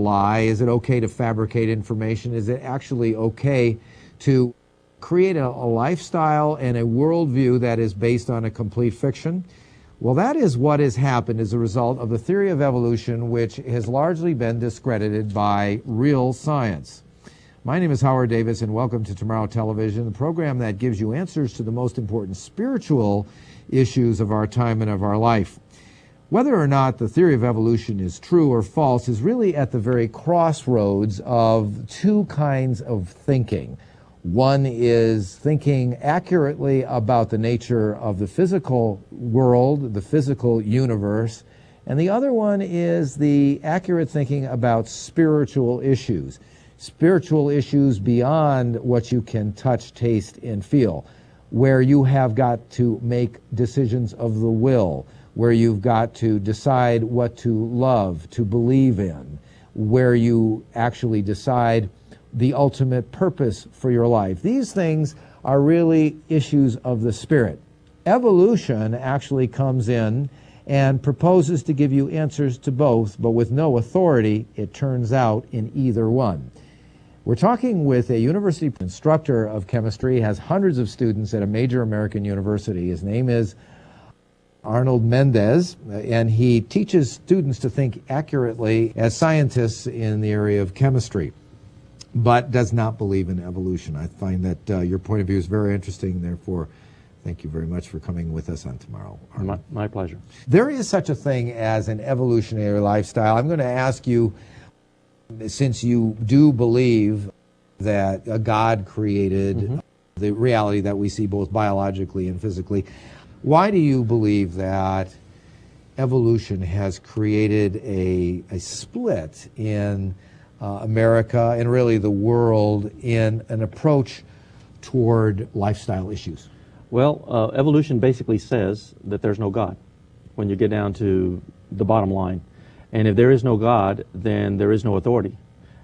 lie? Is it okay to fabricate information? Is it actually okay to create a lifestyle and a worldview that is based on a complete fiction? Well, that is what has happened as a result of the theory of evolution, which has largely been discredited by real science. My name is Howard Davis, and welcome to Tomorrow Television, the program that gives you answers to the most important spiritual issues of our time and of our life. Whether or not the theory of evolution is true or false is really at the very crossroads of two kinds of thinking. One is thinking accurately about the nature of the physical world, the physical universe, and the other one is the accurate thinking about spiritual issues beyond what you can touch, taste, and feel, where you have got to make decisions of the will, where you've got to decide what to love, to believe in, where you actually decide the ultimate purpose for your life. These things are really issues of the spirit. Evolution actually comes in and proposes to give you answers to both, but with no authority, it turns out, in either one. We're talking with a university instructor of chemistry, has hundreds of students at a major American university. His name is Arnold Mendez, and he teaches students to think accurately as scientists in the area of chemistry, but does not believe in evolution. I find that your point of view is very interesting. Therefore, thank you very much for coming with us on Tomorrow, Arnold. My pleasure. There is such a thing as an evolutionary lifestyle. I'm going to ask you, since you do believe that a God created the reality that we see both biologically and physically, why do you believe that evolution has created a split in America and really the world in an approach toward lifestyle issues? Well, evolution basically says that there's no God when you get down to the bottom line. And if there is no God, then there is no authority.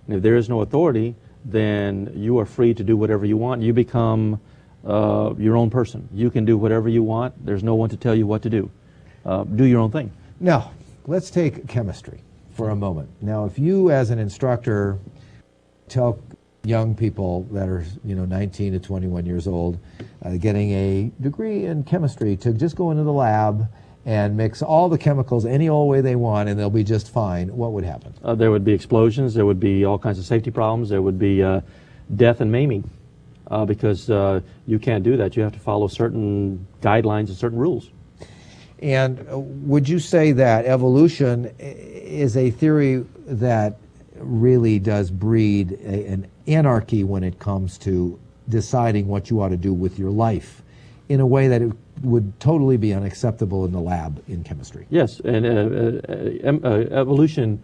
And if there is no authority, then you are free to do whatever you want. You become your own person. You can do whatever you want. There's no one to tell you what to do. Do your own thing. Now, let's take chemistry for a moment. Now, if you as an instructor tell young people that are 19 to 21 years old getting a degree in chemistry to just go into the lab and mix all the chemicals any old way they want and they'll be just fine, what would happen? There would be explosions. There would be all kinds of safety problems. There would be death and maiming because you can't do that. You have to follow certain guidelines and certain rules. And would you say that evolution is a theory that really does breed an anarchy when it comes to deciding what you ought to do with your life in a way that it would totally be unacceptable in the lab in chemistry? Yes, and evolution,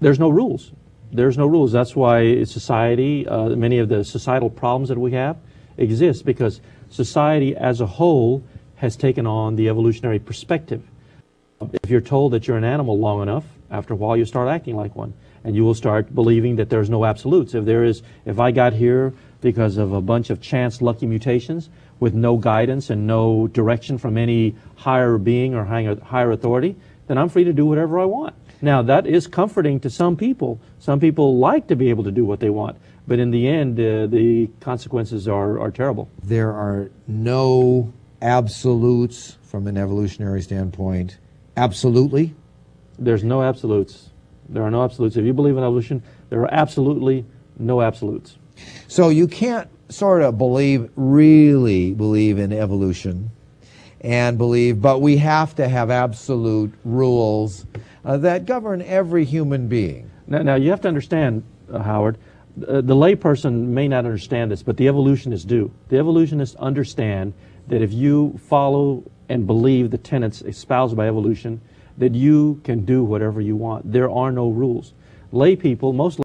there's no rules. There's no rules. That's why society, many of the societal problems that we have exist because society as a whole has taken on the evolutionary perspective. If you're told that you're an animal long enough, after a while you start acting like one, and you will start believing that there's no absolutes. If I got here because of a bunch of chance lucky mutations with no guidance and no direction from any higher being or higher authority, then I'm free to do whatever I want. Now, that is comforting to some people. Some people like to be able to do what they want, but in the end, the consequences are terrible. There are no absolutes from an evolutionary standpoint. Absolutely? There's no absolutes. There are no absolutes. If you believe in evolution, there are absolutely no absolutes. So you can't sort of really believe in evolution and believe, but we have to have absolute rules that govern every human being. Now you have to understand, Howard, the layperson may not understand this, but the evolutionists do. The evolutionists understand that if you follow and believe the tenets espoused by evolution, that you can do whatever you want. There are no rules. Lay people, most